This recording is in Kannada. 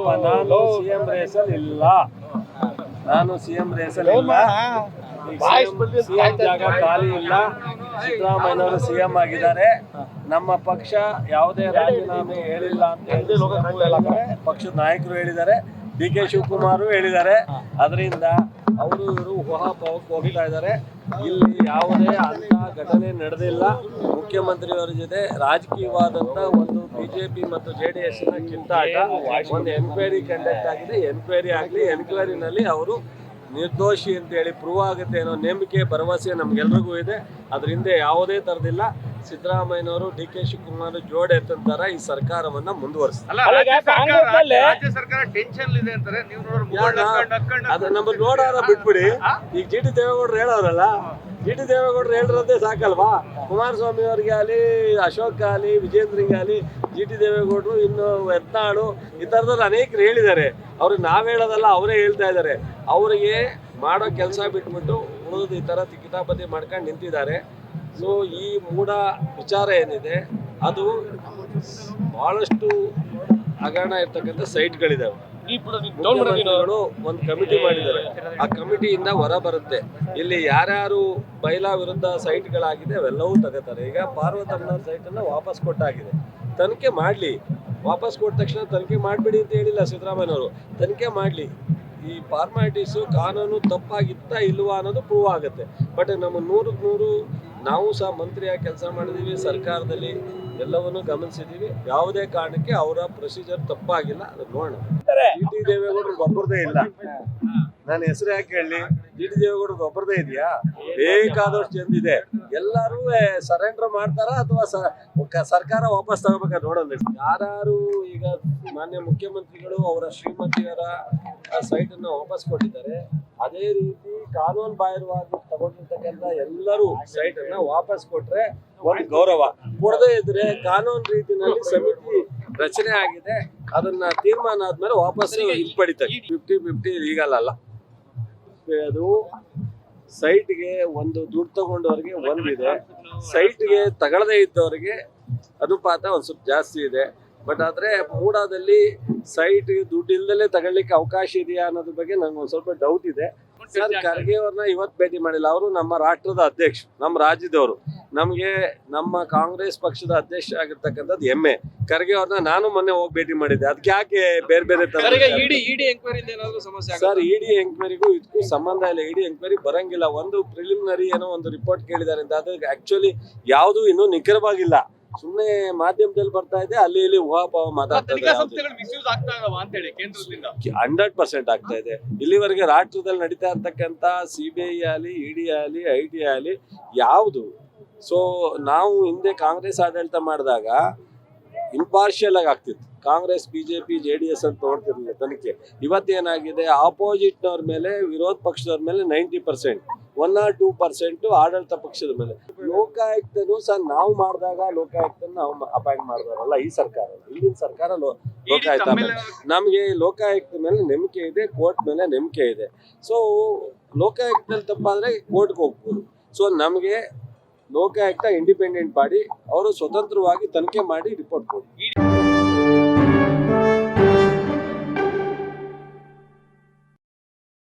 ನಾನು ಸಿಎಂ ರೇಸಲ್ಲಿ ಇಲ್ಲ. ಸಿಎಂ ಜಾಗ ಖಾಲಿ ಇಲ್ಲ. ಸಿದ್ದರಾಮಯ್ಯನವರು ಸಿಎಂ ಆಗಿದ್ದಾರೆ. ನಮ್ಮ ಪಕ್ಷ ಯಾವುದೇ ರಾಜೀನಾಮೆ ಹೇಳಿಲ್ಲ ಅಂತ ಹೇಳಿ ಪಕ್ಷದ ನಾಯಕರು ಹೇಳಿದ್ದಾರೆ. DK ಶಿವಕುಮಾರ್ ಹೇಳಿದ್ದಾರೆ. ಅದರಿಂದ ಅವರು ಇವರು ಊಹಾಪೋಹಕ್ಕೆ ಹೋಗ್ತಾ ಇದ್ದಾರೆ. ಇಲ್ಲಿ ಯಾವುದೇ ಅಂತ ಘಟನೆ ನಡೆದಿಲ್ಲ. ಮುಖ್ಯಮಂತ್ರಿಯವರ ಜೊತೆ ರಾಜಕೀಯವಾದಂಥ ಒಂದು ಬಿಜೆಪಿ ಮತ್ತು JDS ಕಿತ್ತಾಟ, ಒಂದು ಎನ್ಕ್ವೈರಿ ಕಂಡಕ್ಟ್ ಆಗಿದೆ. ಎನ್ಕ್ವೈರಿ ಆಗಲಿ, ಎನ್ಕ್ವೈರಿನಲ್ಲಿ ಅವರು ನಿರ್ದೋಷಿ ಅಂತೇಳಿ ಪ್ರೂವ್ ಆಗುತ್ತೆ ಅನ್ನೋ ನಂಬಿಕೆ, ಭರವಸೆ ನಮ್ಗೆಲ್ರಿಗೂ ಇದೆ. ಅದರಿಂದ ಯಾವುದೇ ಥರದಿಲ್ಲ. ಸಿದ್ದರಾಮಯ್ಯನವರು DK ಶಿವಕುಮಾರ್ ಜೋಡೆ ಎತ್ತಂತಾರ ಈ ಸರ್ಕಾರವನ್ನ ಮುಂದುವರಿಸ್ತಾರೆ. ಅದು ನಮ್ಮ ನೋಡಾರ ಬಿಟ್ಬಿಡಿ. ಈಗ GT ದೇವೇಗೌಡರು ಹೇಳೋರಲ್ಲ, GT ದೇವೇಗೌಡರು ಹೇಳಿರೋದೇ ಸಾಕಲ್ವಾ? ಕುಮಾರಸ್ವಾಮಿ ಅವ್ರಿಗೆ ಆಗಲಿ, ಅಶೋಕ್ ಆಗಲಿ, ವಿಜೇಂದ್ರಿಗೆ ಆಗಲಿ, GT ದೇವೇಗೌಡರು, ಇನ್ನು ಯತ್ನಾಳು, ಈ ಥರದವ್ರು ಅನೇಕರು ಹೇಳಿದ್ದಾರೆ. ಅವ್ರಿಗೆ ನಾವು ಹೇಳೋದಲ್ಲ, ಅವರೇ ಹೇಳ್ತಾ ಇದ್ದಾರೆ. ಅವರಿಗೆ ಮಾಡೋ ಕೆಲಸ ಬಿಟ್ಬಿಟ್ಟು ಉಳಿದು ಈ ಥರ ಕಿತಾಪತಿ ಮಾಡ್ಕೊಂಡು ನಿಂತಿದ್ದಾರೆ. ಸೊ ಈ ಮೂಢ ವಿಚಾರ ಏನಿದೆ ಅದು ಬಹಳಷ್ಟು ಹಗರಣ ಇರ್ತಕ್ಕಂಥ ಸೈಟ್ಗಳಿದ್ದಾವೆ. ಮುಖ್ಯಮಂತ್ರಿಗಳು ಒಂದು ಕಮಿಟಿ ಮಾಡಿದ್ದಾರೆ. ಆ ಕಮಿಟಿಯಿಂದ ಹೊರ ಬರುತ್ತೆ. ಇಲ್ಲಿ ಯಾರ್ಯಾರು ಬೈಲಾ ವಿರುದ್ಧ ಸೈಟ್ಗಳಾಗಿದೆ ಅವೆಲ್ಲವೂ ತಗೋತಾರೆ. ಈಗ ಪಾರ್ವತಮ್ಮನ ಸೈಟನ್ನು ವಾಪಸ್ ಕೊಟ್ಟಾಗಿದೆ. ತನಿಖೆ ಮಾಡಲಿ. ವಾಪಸ್ ಕೊಟ್ಟ ತಕ್ಷಣ ತನಿಖೆ ಮಾಡಿಬಿಡಿ ಅಂತ ಹೇಳಿಲ್ಲ ಸಿದ್ದರಾಮಯ್ಯನವರು. ತನಿಖೆ ಮಾಡಲಿ. ಈ ಫಾರ್ಮಾಲಿಟೀಸು ಕಾನೂನು ತಪ್ಪಾಗಿತ್ತಾ ಇಲ್ವಾ ಅನ್ನೋದು ಪ್ರೂವ್ ಆಗುತ್ತೆ. ಬಟ್ ನಮ್ಮ 100% ನಾವು ಸಹ ಮಂತ್ರಿಯಾಗಿ ಕೆಲಸ ಮಾಡಿದ್ದೀವಿ, ಸರ್ಕಾರದಲ್ಲಿ ಎಲ್ಲವನ್ನೂ ಗಮನಿಸಿದ್ದೀವಿ. ಯಾವುದೇ ಕಾರಣಕ್ಕೆ ಅವರ ಪ್ರೊಸೀಜರ್ ತಪ್ಪಾಗಿಲ್ಲ. ಅದು ನೋಡೋಣ. GT ದೇವೇಗೌಡರಿಗೆ ಒಬ್ಬರದೇ ಇಲ್ಲ. ನಾನು ಹೆಸರು ಯಾಕೆ ಹೇಳಿ? GT ದೇವೇಗೌಡರಿಗೆ ಒಬ್ಬರದೇ ಇದೆಯಾ? ಬೇಕಾದಷ್ಟು ಚೆಂದಿದೆ. ಎಲ್ಲರೂ ಸರೆಂಡರ್ ಮಾಡ್ತಾರ ಅಥವಾ ಸರ್ಕಾರ ವಾಪಸ್ ತಗೋಬೇಕಾ ನೋಡೋಣ. ಯಾರು ಈಗ ಮಾನ್ಯ ಮುಖ್ಯಮಂತ್ರಿಗಳು ಅವರ ಶ್ರೀಮತಿಯರ ಸೈಟನ್ನು ವಾಪಸ್ ಕೊಟ್ಟಿದ್ದಾರೆ. ಅದೇ ರೀತಿ ಕಾನೂನು ಬಾಹಿರವಾಗಿ ತಗೊಂಡಿರ್ತಕ್ಕಂಥ ಎಲ್ಲರೂ ಸೈಟನ್ನು ವಾಪಸ್ ಕೊಟ್ರೆ ಒಂದು ಗೌರವ. ಕೊಡದೇ ಇದ್ರೆ ಕಾನೂನು ರೀತಿಯಲ್ಲಿ ಸಮಿತಿ ರಚನೆ ಆಗಿದೆ. ಅದನ್ನ ತೀರ್ಮಾನ ಆದ್ಮೇಲೆ ವಾಪಸ್ ಹಿಂಪಡಿತಾರೆ. 50-50 ಲೀಗಲ್ ಅಲ್ಲ. ಅದು ಸೈಟ್ಗೆ ಒಂದು ದುಡ್ಡು ತಗೊಂಡವ್ರಿಗೆ ಒಂದಿದೆ, ಸೈಟ್ಗೆ ತಗೊಳ್ಳದೇ ಇದ್ದವ್ರಿಗೆ ಅನುಪಾತ ಒಂದು ಸ್ವಲ್ಪ ಜಾಸ್ತಿ ಇದೆ. ಬಟ್ ಆದರೆ ಮೂಡಾದಲ್ಲಿ ಸೈಟ್ ದುಡ್ಡು ಇಲ್ದಲೇ ತಗೊಳ್ಳಿಕ್ಕೆ ಅವಕಾಶ ಇದೆಯಾ ಅನ್ನೋದ್ರ ಬಗ್ಗೆ ನಂಗೆ ಒಂದು ಸ್ವಲ್ಪ ಡೌಟ್ ಇದೆ. ಸರ್, ಖರ್ಗೆ ಅವ್ರನ್ನ ಇವತ್ತು ಭೇಟಿ ಮಾಡಿಲ್ಲ. ಅವರು ನಮ್ಮ ರಾಷ್ಟ್ರದ ಅಧ್ಯಕ್ಷ, ನಮ್ಮ ರಾಜ್ಯದವರು. ನಮಗೆ ನಮ್ಮ ಕಾಂಗ್ರೆಸ್ ಪಕ್ಷದ ಅಧ್ಯಕ್ಷ ಆಗಿರ್ತಕ್ಕಂಥದ್ದು ಹೆಮ್ಮೆ. ಖರ್ಗೆ ಅವ್ರನ್ನ ನಾನು ಮೊನ್ನೆ ಹೋಗಿ ಭೇಟಿ ಮಾಡಿದ್ದೆ. ಅದಕ್ಕೆ ಯಾಕೆ ಬೇರೆ ಬೇರೆ ಸರ್, ED ಎಂಕ್ವೈರಿಗೂ ಇದಕ್ಕೂ ಸಂಬಂಧ ಇಲ್ಲ. ED ಎಂಕ್ವೈರಿ ಬರಂಗಿಲ್ಲ. ಒಂದು ಪ್ರಿಲಿಮಿನರಿ ಏನೋ ಒಂದು ರಿಪೋರ್ಟ್ ಕೇಳಿದ್ದಾರೆ ಅಂತ. ಅದು ಆಕ್ಚುಲಿ ಯಾವುದು ಇನ್ನೂ ನಿಖರವಾಗಿಲ್ಲ. ಸುಮ್ಮನೆ ಮಾಧ್ಯಮದಲ್ಲಿ ಬರ್ತಾ ಇದೆ, ಅಲ್ಲಿ ಇಲ್ಲಿ ಊಹಾಪೋಹ ಮಾತಾಡ್ತಾರೆ. 100% ಆಗ್ತಾ ಇದೆ. ಇಲ್ಲಿವರೆಗೆ ರಾಷ್ಟ್ರದಲ್ಲಿ ನಡೀತಾ ಇರ್ತಕ್ಕಂಥ CBI ಆಗಲಿ, ED ಆಗಲಿ, IT ಆಗಲಿ ಯಾವುದು. ಸೊ ನಾವು ಹಿಂದೆ ಕಾಂಗ್ರೆಸ್ ಆಡಳಿತ ಮಾಡಿದಾಗ ಇಂಪಾರ್ಷಿಯಲ್ ಆಗಿ ಆಗ್ತಿತ್ತು. ಕಾಂಗ್ರೆಸ್, BJP, JDS ಅಂತ ನೋಡ್ತಿರ್ಲಿಲ್ಲ ತನಿಖೆ. ಇವತ್ತೇನಾಗಿದೆ, ಆಪೋಸಿಟ್ನವ್ರ ಮೇಲೆ, ವಿರೋಧ ಪಕ್ಷದವ್ರ ಮೇಲೆ 90%, 1 or 2% ಆಡಳಿತ ಪಕ್ಷದ ಮೇಲೆ. ಲೋಕಾಯುಕ್ತನು ಸಹ ನಾವು ಮಾಡಿದಾಗ ಲೋಕಾಯುಕ್ತನ ನಾವು ಅಪಾಯಿಂಟ್ ಮಾಡಿದಾರಲ್ಲ ಈ ಸರ್ಕಾರ. ಇಲ್ಲಿನ ಸರ್ಕಾರ ಲೋಕಾಯುಕ್ತ ಮೇಲೆ ನಮಗೆ ಲೋಕಾಯುಕ್ತ ಮೇಲೆ ನಂಬಿಕೆ ಇದೆ, ಕೋರ್ಟ್ ಮೇಲೆ ನಂಬಿಕೆ ಇದೆ. ಸೊ ಲೋಕಾಯುಕ್ತದಲ್ಲಿ ತಪ್ಪಾದ್ರೆ ಕೋರ್ಟ್ಗೆ ಹೋಗ್ಬೋದು. ಸೊ ನಮಗೆ ಲೋಕಾಯುಕ್ತ ಇಂಡಿಪೆಂಡೆಂಟ್ ಬಾಡಿ, ಅವರು ಸ್ವತಂತ್ರವಾಗಿ ತನಿಖೆ ಮಾಡಿ ರಿಪೋರ್ಟ್ ಕೊಡಿ.